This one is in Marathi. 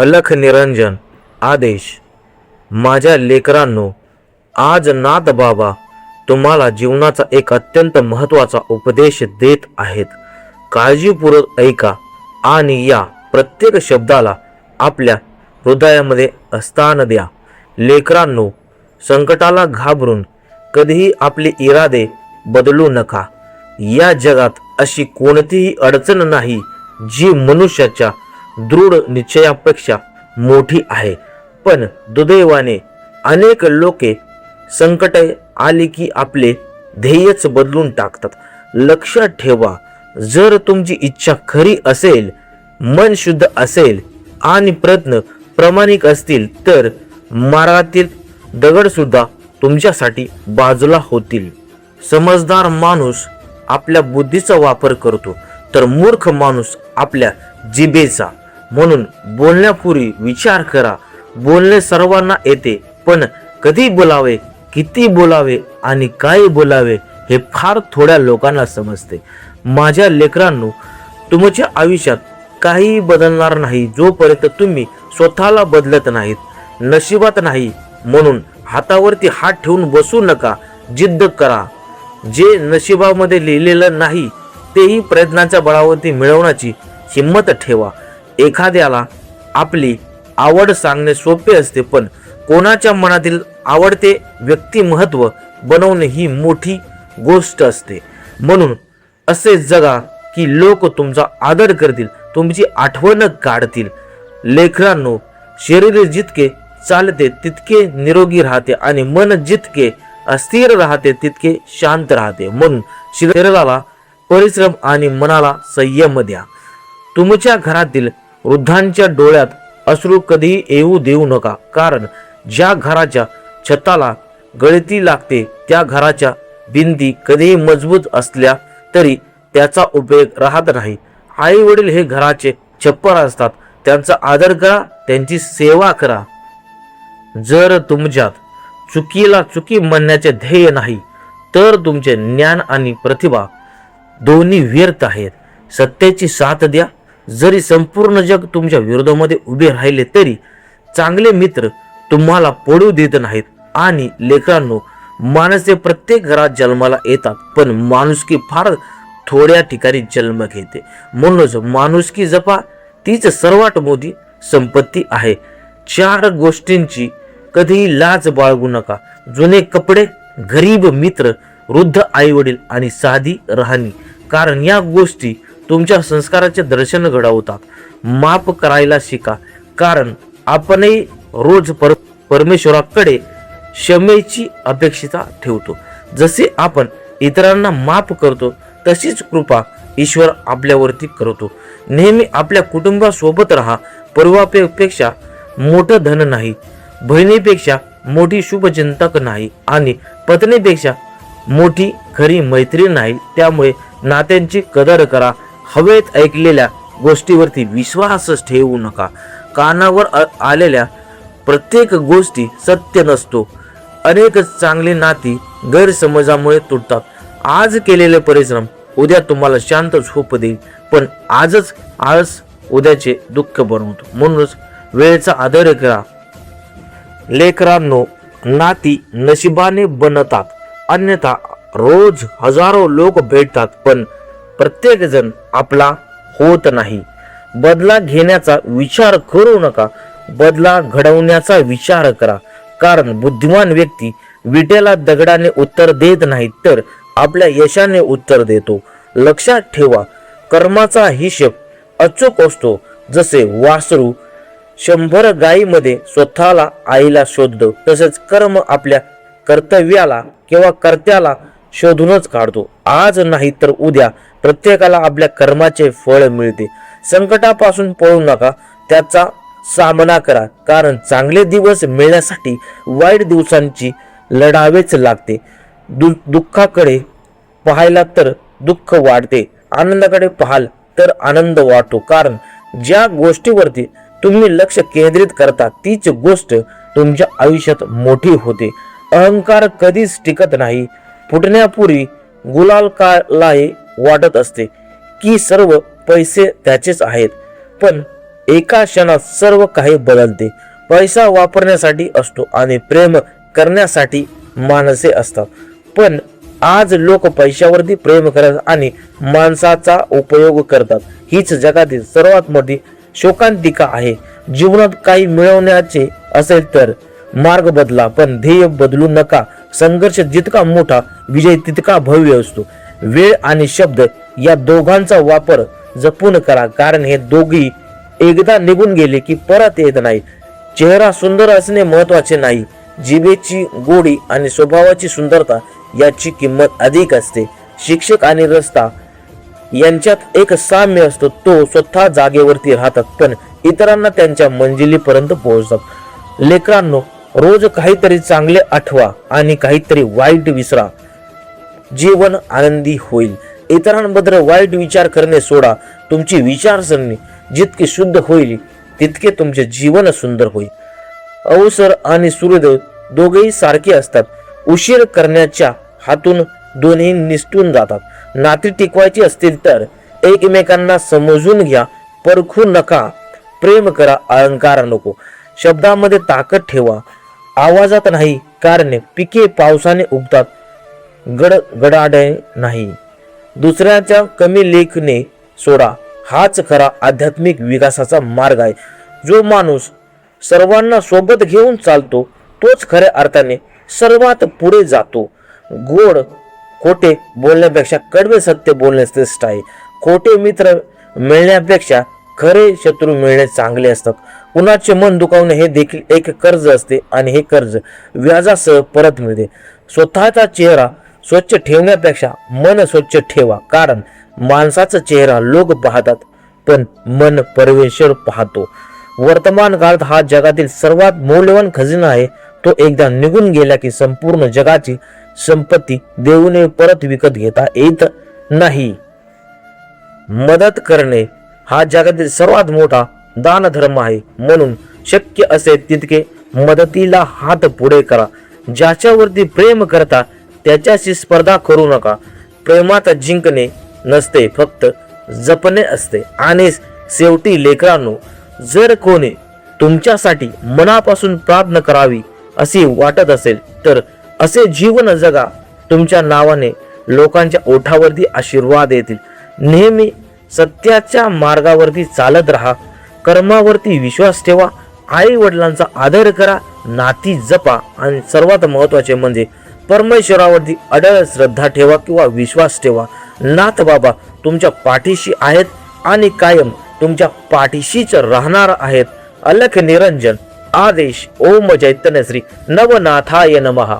अलख निरंजन आदेश. माझ्या लेकरांनो, आज नाथ बाबा तुम्हाला जीवनाचा एक अत्यंत महत्त्वाचा उपदेश देत आहेत. काळजीपूर्वक ऐका आणि या प्रत्येक शब्दाला आपल्या हृदयामध्ये स्थान द्या. लेकरांनो, संकटाला घाबरून कधीही आपले इरादे बदलू नका. या जगात अशी कोणतीही अडचण नाही जी मनुष्याच्या दृढ निश्चयापेक्षा मोठी आहे. पण दुर्दैवाने अनेक लोके संकटे आली की आपले ध्येयच बदलून टाकतात. लक्षात ठेवा, जर तुमची इच्छा खरी असेल, मन शुद्ध असेल आणि प्रयत्न प्रामाणिक असतील तर मार्गातील दगड सुद्धा तुमच्यासाठी बाजूला होतील. समजदार माणूस आपल्या बुद्धीचा वापर करतो तर मूर्ख माणूस आपल्या जिभेचा. म्हणून बोलण्यापूर्वी विचार करा. बोलणे सर्वांना येते, पण कधी बोलावे, किती बोलावे आणि काय बोलावे हे फार थोड्या लोकांना समजते. माझ्या लेकरांनो, तुमच्या आयुष्यात काही बदलणार नाही जोपर्यंत तुम्ही स्वतःला बदलत नाहीत. नशिबात नाही म्हणून हातावरती हात ठेवून बसू नका. जिद्द करा. जे नशिबामध्ये लिहिलेलं नाही तेही प्रयत्नांच्या बळावरती मिळवण्याची हिंमत ठेवा. एखाद्याला आपली आवड सांगणे सोपे असते, पण कोणाच्या मनातील आवडते व्यक्तिमत्व बनवणे ही मोठी गोष्ट असते. म्हणून असे जगा की लोक तुमचा आदर करतील, तुमची आठवण काढतील. लेकरांनो, शरीर जितके चालते तितके निरोगी राहते आणि मन जितके अस्थिर राहते तितके शांत राहते. म्हणून शरीराला परिश्रम आणि मनाला संयम द्या. तुमच्या घरातील वृद्धांच्या डोळ्यात अश्रू कधीही येऊ देऊ नका, कारण ज्या घराच्या छताला गळती लागते त्या घराच्या भिंती कधीही मजबूत असल्या तरी त्याचा उपयोग राहत नाही. आई वडील हे घराचे छप्पर असतात. त्यांचा आदर करा, त्यांची सेवा करा. जर तुमच्यात चुकीला चुकी म्हणण्याचे ध्येय नाही तर तुमचे ज्ञान आणि प्रतिभा दोन्ही व्यर्थ आहेत. सत्याची साथ द्या. जरी संपूर्ण जग तुमच्या विरोधामध्ये उभे राहिले तरी चांगले मित्र तुम्हाला पडू देत नाहीत. आणि लेकरांनो, माणसे प्रत्येक घरात जन्माला येतात, पण माणुसकी फार थोड्या ठिकाणी जन्म घेते. म्हणूनच माणुसकी जपा, तीच सर्वात मोठी संपत्ती आहे. 4 गोष्टींची कधीही लाज बाळगू नका: जुने कपडे, गरीब मित्र, वृद्ध आईवडील आणि साधी राहणी. कारण या गोष्टी तुमच्या संस्काराचे दर्शन घडवतात. माफ करायला शिका, कारण आपणही रोज परमेश्वराकडे क्षमेची अपेक्षा ठेवतो. जसे आपण इतरांना माफ करतो तशीच कृपा ईश्वर आपल्यावरती करतो. नेहमी आपल्या कुटुंबासोबत राहा. परिवारापेक्षा मोठं धन नाही, बहिणीपेक्षा मोठी शुभचिंतक नाही आणि पत्नीपेक्षा मोठी खरी मैत्रीण नाही. त्यामुळे नात्यांची कदर करा. हवेत ऐकलेल्या गोष्टीवरती विश्वासच ठेवू नका. कानावर आलेल्या प्रत्येक गोष्टी सत्य नसतो. अनेक चांगली नाती गैरसमजामुळे तुटतात. आज केलेले परिश्रम उद्या तुम्हाला शांत झोप देईल, पण आजच आळस उद्याचे दुःख बनवतो. म्हणूनच वेळेचा आदर करा. लेकरांनो, नाती नशिबाने बनतात, अन्यथा रोज हजारो लोक भेटतात, पण प्रत्येक जण आपला होत नाही. बदला घेण्याचा विचार करू नका, बदला घडवण्याचा विचार करा. कारण बुद्धिमान व्यक्ती विटेला दगडाने उत्तर देत नाही तर आपल्या यशाने उत्तर देतो. लक्षात ठेवा, कर्माचा हिशेब अचूक असतो. जसे वासरू 100 गायीमध्ये स्वतःला आईला शोधतो, तसेच कर्म आपल्या कर्तव्याला किंवा कर्त्याला शोधूनच काढतो. आज नाही तर उद्या प्रत्येकाला आपल्या कर्माचे फळ मिळते. संकटापासून पळू नका, त्याचा सामना करा. कारण चांगले दिवस मिळण्यासाठी वाईट दिवसांची लढावेच लागते. दुःखाकडे पाहायला तर दुःख वाढते, आनंदाकडे पाहाल तर आनंद वाटतो. कारण ज्या गोष्टीवरती तुम्ही लक्ष केंद्रित करता तीच गोष्ट तुमच्या आयुष्यात मोठी होते. अहंकार कधीच टिकत नाही. फुटण्यापूर्वी गुलाल कालाही वाटत असते की सर्व पैसे त्याचेच आहेत, पण एका क्षणात सर्व काही बदलते. पैसा वापरण्यासाठी असतो आणि प्रेम करण्यासाठी माणसे असतात. पण आज लोक पैशावरती प्रेम करतात आणि माणसाचा उपयोग करतात. हीच जगातील सर्वात मोठी शोकांतिका आहे. जीवनात काही मिळवण्याचे असेल तर मार्ग बदला, पण ध्येय बदलू नका. संघर्ष जितका मोठा, विजय तितका भव्य असतो. वेळ आणि शब्द या दोघांचा वापर जपून करा, कारण हे दोघी एकदा निघून गेले की परत येत नाही. चेहरा सुंदर असणे महत्वाचे नाही, जिभेची गोडी आणि स्वभावाची सुंदरता याची किंमत अधिक असते. शिक्षक आणि रस्ता यांच्यात एक साम्य असतो, तो स्वतः जागेवरती राहतात पण इतरांना त्यांच्या मंजिलीपर्यंत पोहोचतात. लेकरांनो, रोज काहीतरी चांगले आठवा आणि काहीतरी वाईट विसरा. जीवन आनंदी होईल. इतरांबद्दल वाईट विचार करणे सोडा. तुमची विचारसरणी जितकी शुद्ध होईल तितके तुमचे जीवन सुंदर होईल. अवसर आणि सूर्योदय दोघेही सारखे असतात. उशीर करण्याच्या हातून दोन्ही निसटून जातात. नाती टिकवायची असतील तर एकमेकांना समजून घ्या, परखू नका. प्रेम करा, अहंकार नको. शब्दामध्ये ताकद ठेवा, आवाजात नाही, कारण पिके पावसाने उगतात, गडगडाने नाही. दुसऱ्याच्या कमी लेखणे सोडा, हाच खरा आध्यात्मिक विकासाचा मार्ग आहे. जो माणूस सर्वांना सोबत घेऊन चालतो तोच खऱ्या अर्थाने सर्वात पुढे जातो. गोड खोटे बोलण्यापेक्षा कडवे सत्य बोलणे श्रेष्ठ आहे. खोटे मित्र मिळण्यापेक्षा खरे शत्रू मिळणे चांगले असतात. कुणाचे मन दुखावणे हे देखील एक कर्ज असते आणि हे कर्ज व्याजासह परत मिळते. स्वतःचा चेहरा स्वच्छ ठेवण्यापेक्षा मन स्वच्छ ठेवा, कारण माणसाचा चेहरा लोक पाहतात पण मन परमेश्वर पाहतो. वर्तमान काळात हा जगातील सर्वात मौल्यवान खजिना आहे. तो एकदा निघून गेला की संपूर्ण जगाची संपत्ती देऊने परत विकत घेता येत नाही. मदत करणे हा जगातील सर्वात मोठा दानधर्म आहे. म्हणून शक्य असेल तितके मदतीला हात पुढे करा. ज्याच्यावरती प्रेम करता त्याच्याशी स्पर्धा करू नका. प्रेमात जिंकणे नसते, फक्त जपणे असते. आणि शेवटी लेकरांनो, जर कोणी तुमच्यासाठी मनापासून प्रार्थना करावी अशी वाटत असेल तर असे जीवन जगा. तुमच्या नावाने लोकांच्या ओठावरती आशीर्वाद येतील. नेहमी सत्याच्या मार्गावरती चालत राहा. कर्मावरती विश्वास ठेवा. आई वडिलांचा आदर करा. नाती जपा आणि सर्वात महत्वाचे म्हणजे परमेश्वरावरती अडळ श्रद्धा ठेवा किंवा विश्वास ठेवा. नाथ बाबा तुमच्या पाठीशी आहेत आणि कायम तुमच्या पाठीशीच राहणार आहेत. अलख निरंजन. आदेश. ओम चैतन्य श्री नवनाथाय नमः.